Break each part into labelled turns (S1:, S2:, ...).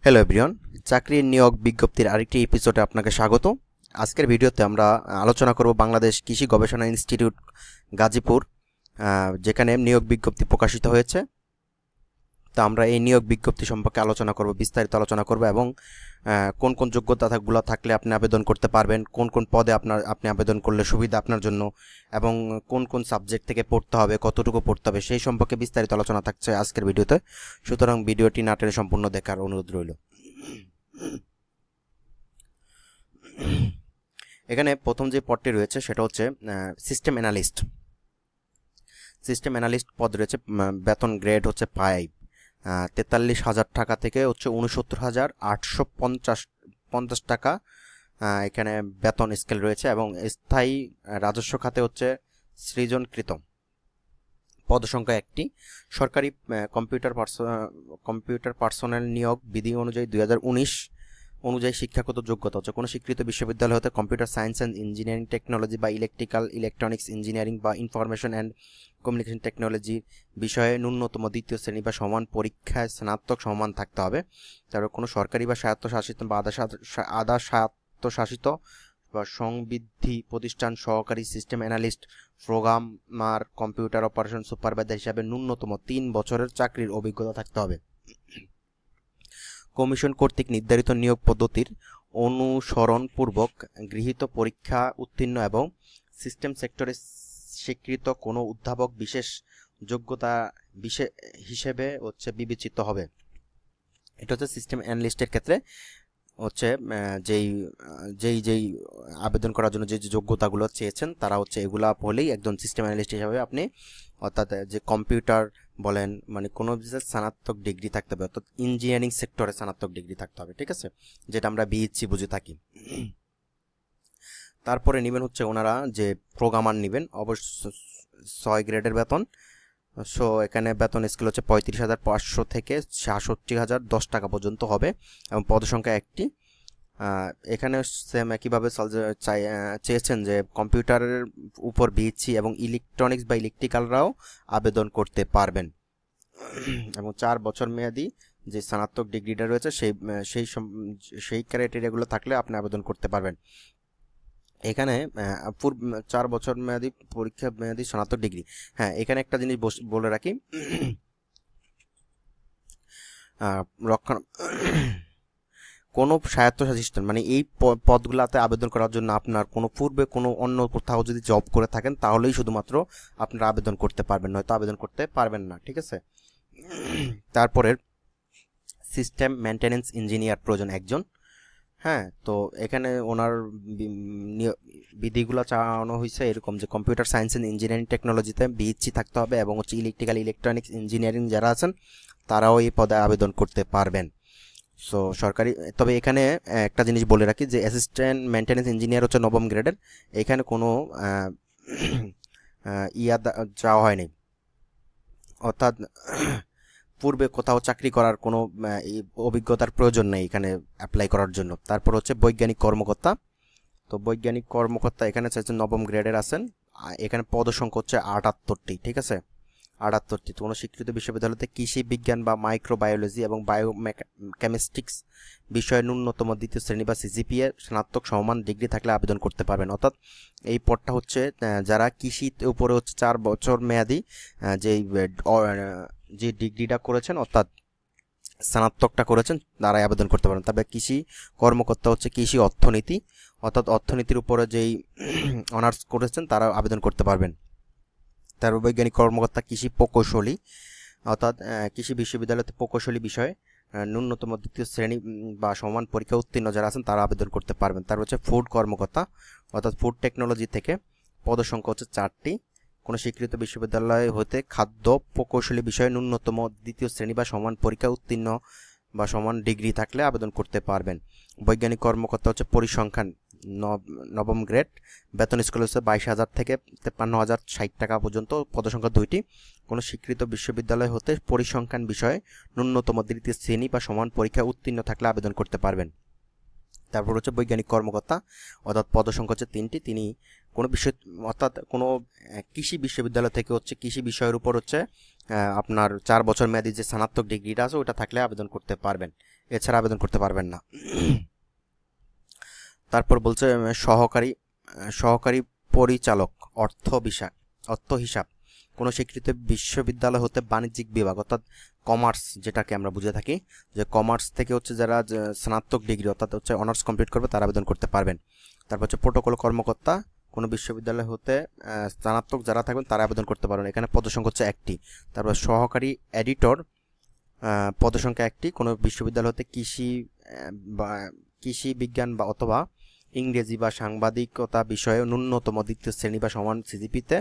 S1: Hello everyone, চাকরির নিয়োগ বিজ্ঞপ্তির আরেকটি এপিসোডে আপনাকে স্বাগত। আজকের ভিডিওতে আমরা আলোচনা করব বাংলাদেশ কৃষি গবেষণা ইনস্টিটিউট গাজীপুর, যেখানে নিয়োগ বিজ্ঞপ্তি প্রকাশিত হয়েছে। তো আমরা এই নিয়োগ বিজ্ঞপ্তি সম্পর্কে বিস্তারিত আলোচনা করব এবং কোন কোন যোগ্যতাগুলো থাকলে আপনি আবেদন করতে পারবেন, কোন কোন পদে আপনি আবেদন করলে সুবিধা আপনার জন্য, এবং কোন কোন সাবজেক্ট থেকে পড়তে হবে, কতটুকু পড়তে হবে, সেই সম্পর্কে বিস্তারিত আলোচনা থাকছে আজকের ভিডিওতে। সুতরাং ভিডিওটি না টেনে সম্পূর্ণ দেখার অনুরোধ রইল। এখানে প্রথম যে পদটি রয়েছে সেটা হচ্ছে সিস্টেম অ্যানালিস্ট। সিস্টেম অ্যানালিস্ট পদ রয়েছে, বেতন গ্রেড হচ্ছে 43,000 টাকা থেকে হচ্ছে 69,850 টাকা এখানে বেতন স্কেল রয়েছে, এবং স্থায়ী রাজস্ব খাতে হচ্ছে সৃজনকৃত। পদ সংখ্যা 1টি। সরকারি কম্পিউটার পার্সোনেল নিয়োগ বিধি অনুযায়ী 2019 অনুযায়ী শিক্ষাগত যোগ্যতা হচ্ছে কোনো স্বীকৃত বিশ্ববিদ্যালয় হতে computer science and engineering technology বা ইলেকট্রনিক্স ইঞ্জিনিয়ারিং বা ইনফরমেশন অ্যান্ড কমিউনিকেশন টেকনোলজি বিষয়ে ন্যূনতম দ্বিতীয় শ্রেণী বা সমান পরীক্ষায় স্নাতক সমান থাকতে হবে। তারপর কোনো সরকারি বা স্বায়ত্তশাসিত বা আধা স্বায়ত্তশাসিত বা সংবিধি প্রতিষ্ঠান সহকারী system analyst, programmer, computer operation supervisor হিসাবে ন্যূনতম 3 বছরের চাকরির অভিজ্ঞতা থাকতে হবে। কমিশন কর্তৃক নির্ধারিত নিয়োগ পদ্ধতির অনুসরণপূর্বক গৃহীত পরীক্ষা উত্তীর্ণ এবং সিস্টেম সেক্টরে স্বীকৃত কোনো উদ্ভাবক বিশেষ যোগ্যতা হিসেবে হচ্ছে বিবেচিত হবে। এটা হচ্ছে সিস্টেম অ্যানালিস্টের ক্ষেত্রে হচ্ছে যেই আবেদন করার জন্য যে যোগ্যতাগুলো চেয়েছেন তারা হচ্ছে এগুলা বলেই একজন সিস্টেম অ্যানালিস্ট হিসাবে আপনি, অর্থাৎ যে কম্পিউটার বলেন, মানে কোনো স্নাতক ডিগ্রি থাকতে হবে, অর্থাৎ ইঞ্জিনিয়ারিং সেক্টরে স্নাতক ডিগ্রি থাকতে হবে, ঠিক আছে, যেটা আমরা বিইসি বুঝে থাকি। তারপরে নেবেন হচ্ছে ওনারা যে প্রোগ্রামার নেবেন, অবশ্য 6 গ্রেডের বেতন। সো এখানে বেতন স্কেল হচ্ছে 35,500 থেকে 66,010 টাকা পর্যন্ত হবে, এবং পদ সংখ্যা 1টি। এখানে সেম একইভাবে চেয়েছেন যে কম্পিউটারের উপর বিইসি এবং ইলেকট্রনিক্স বা ইলেকট্রিক্যালরাও আবেদন করতে পারবেন, এবং 4 বছর মেয়াদি যে স্নাতক ডিগ্রিটা রয়েছে সেই ক্রাইটেরিয়াগুলো থাকলে আপনি আবেদন করতে পারবেন। এখানে 4 বছর মেয়াদি পরীক্ষা মেয়াদি স্নাতক ডিগ্রি। হ্যাঁ, এখানে একটা জিনিস বলে রাখি, কোনো স্বায়ত্তশাসিত মানে এই পদগুলোতে আবেদন করার জন্য আপনার পূর্বে কোনো অন্য কোথাও যদি জব করে থাকেন তাহলেই শুধুমাত্র আপনারা আবেদন করতে পারবেন, নয়তো আবেদন করতে পারবেন না, ঠিক আছে। তারপরে সিস্টেম মেনটেন্যান্স ইঞ্জিনিয়ার প্রয়োজন একজন। হ্যাঁ, তো এখানে ওনার বিধিগুলো চাওয়ানো হয়েছে এরকম যে কম্পিউটার সায়েন্স অ্যান্ড ইঞ্জিনিয়ারিং টেকনোলজিতে বিইসি থাকতে হবে, এবং হচ্ছে ইলেকট্রনিক্স ইঞ্জিনিয়ারিং যারা আছেন তারাও এই পদে আবেদন করতে পারবেন। সো সরকারি, তবে এখানে একটা জিনিস বলে রাখি যে অ্যাসিস্ট্যান্ট মেনটেন্যান্স ইঞ্জিনিয়ার হচ্ছে 9ম গ্রেডের। এখানে কোনো চাওয়া হয়নি, অর্থাৎ পূর্বে কোথাও চাকরি করার কোনো অভিজ্ঞতার প্রয়োজন নেই এখানে অ্যাপ্লাই করার জন্য। তারপর হচ্ছে বৈজ্ঞানিক কর্মকর্তা। তো বৈজ্ঞানিক কর্মকর্তা এখানে চাইছেন 9ম গ্রেডের আছেন। এখানে পদসংখ্যা হচ্ছে 78টি, ঠিক আছে, 78টি। কোনো স্বীকৃত বিশ্ববিদ্যালয়তে কৃষি বিজ্ঞান বা মাইক্রোবায়োলজি এবং বায়োকেমিস্ট্রিক্স বিষয়ে ন্যূনতম দ্বিতীয় শ্রেণী বা সিজিপিএ স্নাতক সমান ডিগ্রি থাকলে আবেদন করতে পারবেন। অর্থাৎ এই পদটা হচ্ছে যারা কৃষিতে উপরে হচ্ছে 4 বছর মেয়াদি যে ডিগ্রিটা করেছেন, অর্থাৎ স্নাতকটা করেছেন, তারাই আবেদন করতে পারেন। তবে কৃষি কর্মকর্তা হচ্ছে কৃষি অর্থনীতি, অর্থাৎ অর্থনীতির উপরে যেই অনার্স করেছেন তারা আবেদন করতে পারবেন। তারপর বৈজ্ঞানিক কর্মকর্তা কৃষি প্রকৌশলী, অর্থাৎ কৃষি বিশ্ববিদ্যালয়তে প্রকৌশলী বিষয়ে ন্যূনতম দ্বিতীয় শ্রেণী বা সমান পরীক্ষা উত্তীর্ণ যারা আছেন তারা আবেদন করতে পারবেন। তারপর হচ্ছে ফুড কর্মকর্তা, অর্থাৎ ফুড টেকনোলজি থেকে পদসংখ্যা হচ্ছে 4টি। কোনো স্বীকৃত বিশ্ববিদ্যালয় হতে খাদ্য প্রকৌশলী বিষয়ে ন্যূনতম দ্বিতীয় শ্রেণী বা সমান পরীক্ষা উত্তীর্ণ বা সমান ডিগ্রি থাকলে আবেদন করতে পারবেন। বৈজ্ঞানিক কর্মকর্তা হচ্ছে পরিসংখ্যান 9ম গ্রেড, বেতন স্কেল হচ্ছে 22,000 থেকে 53,060 টাকা পর্যন্ত, পদসংখ্যা 2টি। কোনো স্বীকৃত বিশ্ববিদ্যালয় হতে পরিসংখ্যান বিষয়ে ন্যূনতম দ্বিতীয় শ্রেণী বা সমান পরীক্ষা উত্তীর্ণ থাকলে আবেদন করতে পারবেন। তারপর হচ্ছে বৈজ্ঞানিক কর্মকর্তা, অর্থাৎ পদসংখ্যা হচ্ছে 3টি। তিনি কোনো বিষয় অর্থাৎ কোনো কৃষি বিশ্ববিদ্যালয় থেকে হচ্ছে কৃষি বিষয়ের উপর হচ্ছে আপনার 4 বছর মেয়াদী যে স্নাতক ডিগ্রিটা আছে ওটা থাকলে আবেদন করতে পারবেন, এছাড়া আবেদন করতে পারবেন না। তারপর বলছে সহকারী পরিচালক অর্থ হিসাব কোনো স্বীকৃত বিশ্ববিদ্যালয় হতে বাণিজ্যিক বিভাগ অর্থাৎ কমার্স, যেটাকে আমরা বুঝে থাকি যে কমার্স থেকে হচ্ছে যারা স্নাতক ডিগ্রি অর্থাৎ হচ্ছে অনার্স কমপ্লিট করবে তারা আবেদন করতে পারবেন। তারপর হচ্ছে প্রোটোকল কর্মকর্তা কোনো বিশ্ববিদ্যালয় হতে স্নাতক যারা থাকবেন তারা আবেদন করতে পারবেন, এখানে পদসংখ্যা হচ্ছে 1টি। তারপর সহকারী এডিটর পদসংখ্যা 1টি, কোনো বিশ্ববিদ্যালয় হতে কৃষি বিজ্ঞান বা অথবা ইংরেজি বা সাংবাদিকতা বিষয়ে ন্যূনতম দ্বিতীয় শ্রেণী বা সমান সিজিপিতে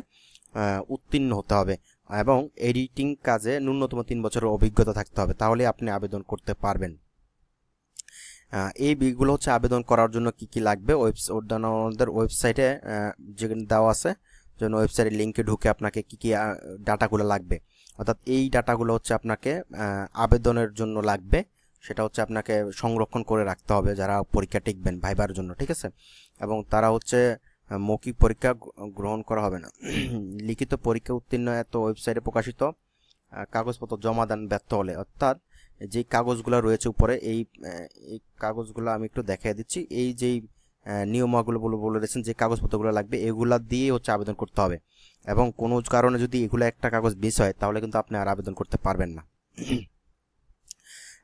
S1: উত্তীর্ণ হতে হবে এবং এডিটিং কাজে ন্যূনতম 3 বছরের অভিজ্ঞতা থাকতে হবে, তাহলে আপনি আবেদন করতে পারবেন। এই বিগুলো হচ্ছে আবেদন করার জন্য কি কি লাগবে ওদের ওয়েবসাইটে যেখানে দেওয়া আছে, যেন ওয়েবসাইটের লিঙ্কে ঢুকে আপনাকে কি কি ডাটাগুলো লাগবে, অর্থাৎ এই ডাটাগুলো হচ্ছে আপনাকে আবেদনের জন্য লাগবে, সেটা হচ্ছে আপনাকে সংরক্ষণ করে রাখতে হবে যারা পরীক্ষা টিকবেন ভাইবার জন্য, ঠিক আছে। এবং তারা হচ্ছে মৌখিক পরীক্ষা গ্রহণ করা হবে না। লিখিত পরীক্ষা উত্তীর্ণ এত ওয়েবসাইটে প্রকাশিত কাগজপত্র জমা দান ব্যর্থ হলে, অর্থাৎ যে কাগজগুলো রয়েছে উপরে এই কাগজগুলো আমি একটু দেখিয়ে দিচ্ছি, এই যেই নিয়মাগুলো বলে দিয়েছেন যে কাগজপত্রগুলো লাগবে এগুলা দিয়ে হচ্ছে আবেদন করতে হবে, এবং কোনো কারণে যদি এগুলো একটা কাগজ মিস হয় তাহলে কিন্তু আপনি আর আবেদন করতে পারবেন না।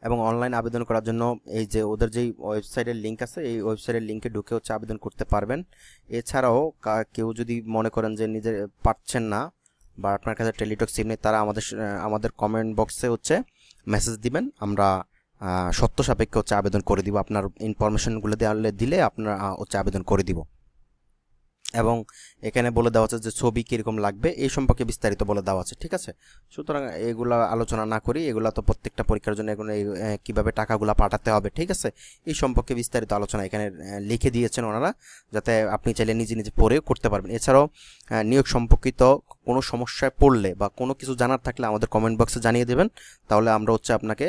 S1: এবং অনলাইন আবেদন করার জন্য এই যে ওদের যেই ওয়েবসাইটের লিঙ্ক আছে এই ওয়েবসাইটের লিঙ্কে ঢুকে হচ্ছে আবেদন করতে পারবেন। এছাড়াও কেউ যদি মনে করেন যে নিজে পারছেন না বা আপনার কাছে টেলিটক সিম নেই, তারা আমাদের কমেন্ট বক্সে হচ্ছে মেসেজ দিবেন, আমরা সত্য সাপেক্ষে হচ্ছে আবেদন করে দিব, আপনার ইনফরমেশনগুলো দিলে আপনার হচ্ছে আবেদন করে দিব। এবং এখানে বলে দেওয়া আছে যে ছবি কীরকম লাগবে এই সম্পর্কে বিস্তারিত বলে দেওয়া আছে, ঠিক আছে। সুতরাং এগুলা আলোচনা না করি, এগুলা তো প্রত্যেকটা পরীক্ষার জন্য এগুলো কীভাবে টাকাগুলো পাঠাতে হবে, ঠিক আছে, এই সম্পর্কে বিস্তারিত আলোচনা এখানে লিখে দিয়েছেন ওনারা, যাতে আপনি চাইলে নিজে নিজে পড়েও করতে পারবেন। এছাড়াও নিয়োগ সম্পর্কিত কোনো সমস্যায় পড়লে বা কোনো কিছু জানার থাকলে আমাদের কমেন্ট বক্সে জানিয়ে দেবেন, তাহলে আমরা হচ্ছে আপনাকে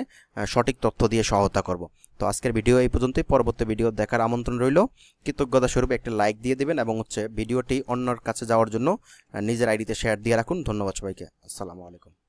S1: সঠিক তথ্য দিয়ে সহায়তা করব। তো আজকের ভিডিও এই পর্যন্তই, পরবর্তী ভিডিও দেখার আমন্ত্রণ রইল। কৃতজ্ঞতা স্বরূপ একটা লাইক দিয়ে দেবেন এবং হচ্ছে ভিডিওটি অন্যর কাছে যাওয়ার জন্য নিজের আইডিতে শেয়ার দিয়ে রাখুন। ধন্যবাদ সবাইকে, আসসালামু আলাইকুম।